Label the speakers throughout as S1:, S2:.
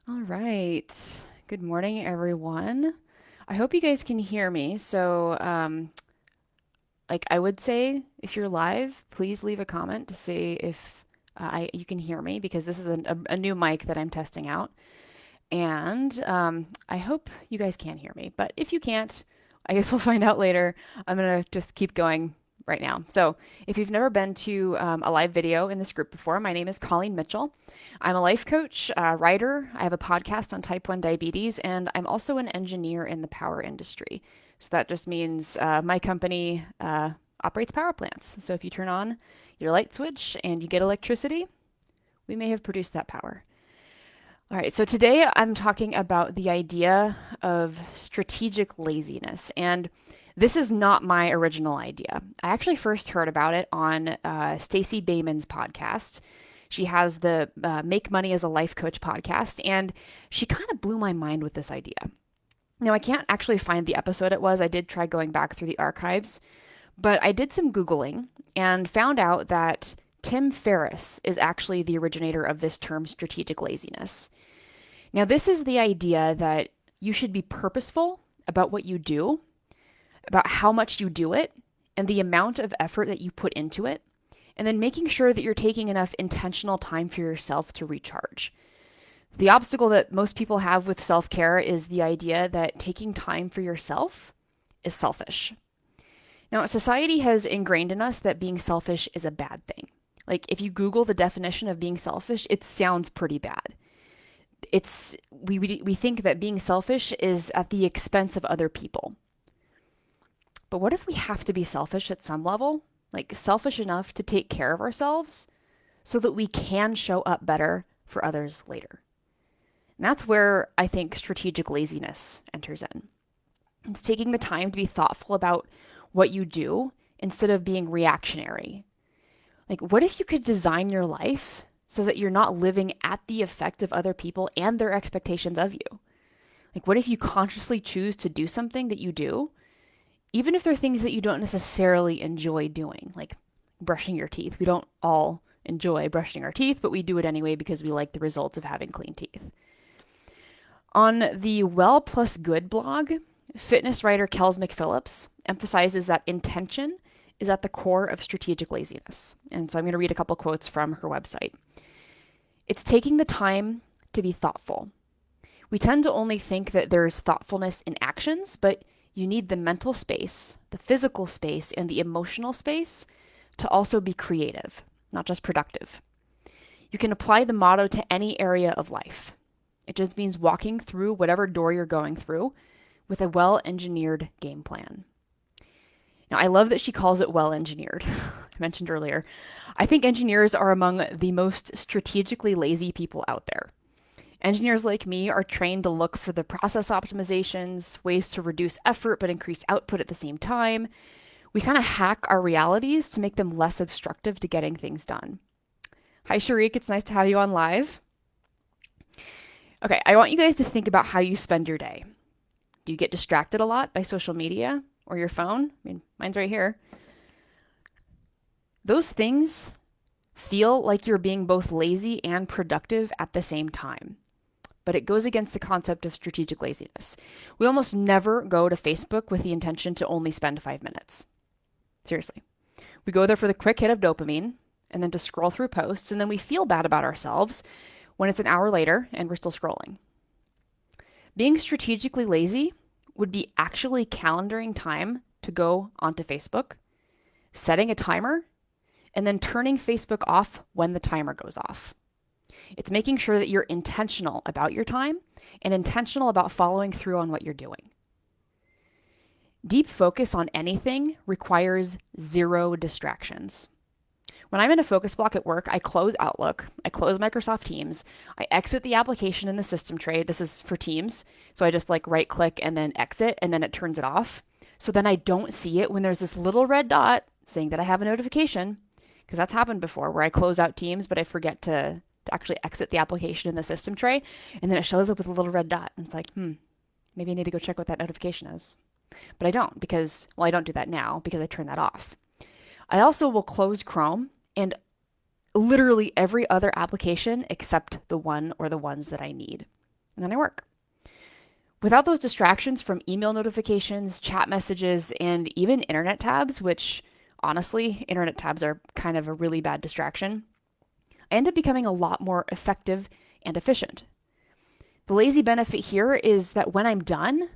S1: All right. Good morning, everyone. I hope you guys can hear me. Like I would say, if you're live, please leave a comment to say if you can hear me because this is a new mic that I'm testing out. And I hope you guys can hear me. But if you can't, I guess we'll find out later. I'm going to just keep going right now. So, if you've never been to a live video in this group before, my name is Colleen Mitchell. I'm a life coach, writer. I have a podcast on type 1 diabetes, and I'm also an engineer in the power industry. So, that just means my company operates power plants. So, if you turn on your light switch and you get electricity, we may have produced that power. All right, so today I'm talking about the idea of strategic laziness. And this is not my original idea. I actually first heard about it on Stacey Bayman's podcast. She has the Make Money as a Life Coach podcast, and she kind of blew my mind with this idea. Now, I can't actually find the episode it was. I did try going back through the archives, but I did some Googling and found out that Tim Ferriss is actually the originator of this term strategic laziness. Now, this is the idea that you should be purposeful about what you do, about how much you do it, and the amount of effort that you put into it, and then making sure that you're taking enough intentional time for yourself to recharge. The obstacle that most people have with self care is the idea that taking time for yourself is selfish. Now, society has ingrained in us that being selfish is a bad thing. Like, if you Google the definition of being selfish, it sounds pretty bad. We think that being selfish is at the expense of other people. But what if we have to be selfish at some level? Like selfish enough to take care of ourselves so that we can show up better for others later. And that's where I think strategic laziness enters in. It's taking the time to be thoughtful about what you do instead of being reactionary. Like, what if you could design your life so that you're not living at the effect of other people and their expectations of you? Like, what if you consciously choose to do something that you do, even if they're things that you don't necessarily enjoy doing, like brushing your teeth? We don't all enjoy brushing our teeth, but we do it anyway because we like the results of having clean teeth. On the Well Plus Good blog, fitness writer Kels McPhillips emphasizes that intention is at the core of strategic laziness. And so I'm going to read a couple quotes from her website. It's taking the time to be thoughtful. We tend to only think that there's thoughtfulness in actions, but you need the mental space, the physical space, and the emotional space to also be creative, not just productive. You can apply the motto to any area of life. It just means walking through whatever door you're going through with a well engineered game plan. Now, I love that she calls it well engineered. I mentioned earlier. I think engineers are among the most strategically lazy people out there. Engineers like me are trained to look for the process optimizations, ways to reduce effort but increase output at the same time. We kind of hack our realities to make them less obstructive to getting things done. Hi, Sharik. It's nice to have you on live. Okay, I want you guys to think about how you spend your day. Do you get distracted a lot by social media or your phone? I mean, mine's right here. Those things feel like you're being both lazy and productive at the same time. But it goes against the concept of strategic laziness. We almost never go to Facebook with the intention to only spend 5 minutes. Seriously. We go there for the quick hit of dopamine and then to scroll through posts, and then we feel bad about ourselves when it's an hour later and we're still scrolling. Being strategically lazy would be actually calendaring time to go onto Facebook, setting a timer, and then turning Facebook off when the timer goes off. It's making sure that you're intentional about your time and intentional about following through on what you're doing. Deep focus on anything requires zero distractions. When I'm in a focus block at work, I close Outlook, I close Microsoft Teams, I exit the application in the system tray. This is for Teams. So I just like right click and then exit, and then it turns it off. So then I don't see it when there's this little red dot saying that I have a notification, because that's happened before where I close out Teams, but I forget to actually exit the application in the system tray, and then it shows up with a little red dot. And it's like, maybe I need to go check what that notification is. But I don't because, well, I don't do that now because I turn that off. I also will close Chrome and literally every other application except the one or the ones that I need. and then I work. Without those distractions from email notifications, chat messages, and even internet tabs, which honestly, internet tabs are kind of a really bad distraction, I end up becoming a lot more effective and efficient. The lazy benefit here is that when I'm done,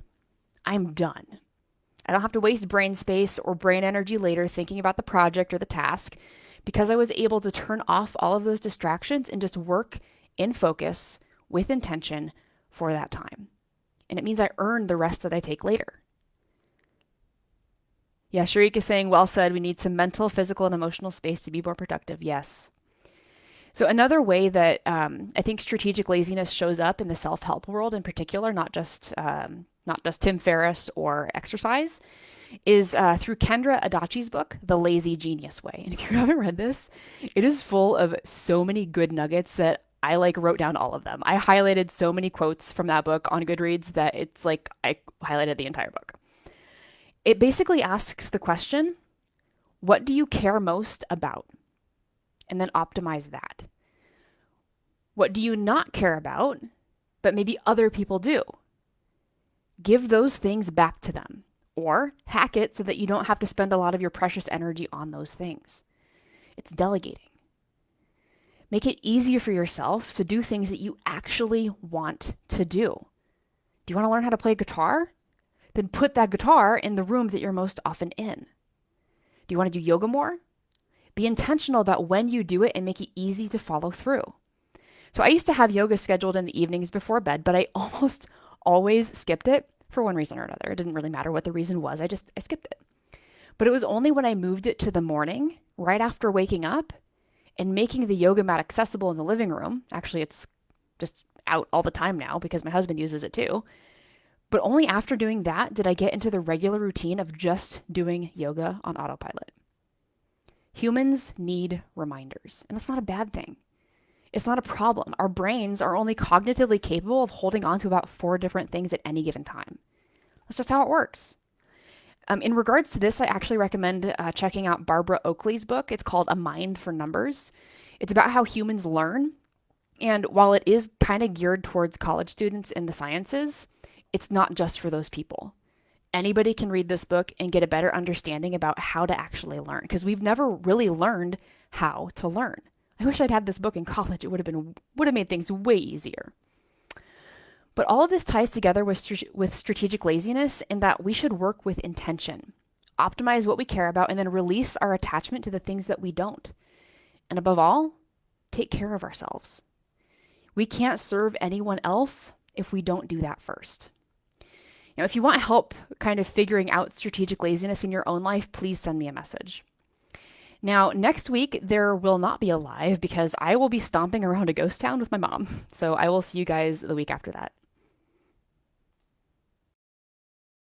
S1: I'm done. I don't have to waste brain space or brain energy later thinking about the project or the task because I was able to turn off all of those distractions and just work in focus with intention for that time. And it means I earn the rest that I take later. Yeah, Sharik is saying, well said, we need some mental, physical, and emotional space to be more productive. Yes. So, another way that I think strategic laziness shows up in the self help world in particular, not just Tim Ferriss or exercise, is through Kendra Adachi's book, The Lazy Genius Way. And if you haven't read this, it is full of so many good nuggets that I like wrote down all of them. I highlighted so many quotes from that book on Goodreads that it's like I highlighted the entire book. It basically asks the question, what do you care most about? And then optimize that. What do you not care about, but maybe other people do? Give those things back to them or hack it so that you don't have to spend a lot of your precious energy on those things. It's delegating. Make it easier for yourself to do things that you actually want to do. Do you want to learn how to play guitar? Then put that guitar in the room that you're most often in. Do you want to do yoga more? Be intentional about when you do it and make it easy to follow through. So I used to have yoga scheduled in the evenings before bed, but I almost always skipped it for one reason or another. It didn't really matter what the reason was. I skipped it. But it was only when I moved it to the morning, right after waking up, and making the yoga mat accessible in the living room. Actually, it's just out all the time now because my husband uses it too. But only after doing that did I get into the regular routine of just doing yoga on autopilot. Humans need reminders, and that's not a bad thing. It's not a problem. Our brains are only cognitively capable of holding on to about 4 different things at any given time. That's just how it works. In regards to this, I actually recommend checking out Barbara Oakley's book. It's called A Mind for Numbers. It's about how humans learn. And while it is kind of geared towards college students in the sciences, it's not just for those people. Anybody can read this book and get a better understanding about how to actually learn because we've never really learned how to learn. I wish I'd had this book in college. It would have made things way easier. But all of this ties together with strategic laziness in that we should work with intention, optimize what we care about, and then release our attachment to the things that we don't. And above all, take care of ourselves. We can't serve anyone else if we don't do that first. Now, if you want help kind of figuring out strategic laziness in your own life, please send me a message. Now, next week, there will not be a live because I will be stomping around a ghost town with my mom. So I will see you guys the week after that.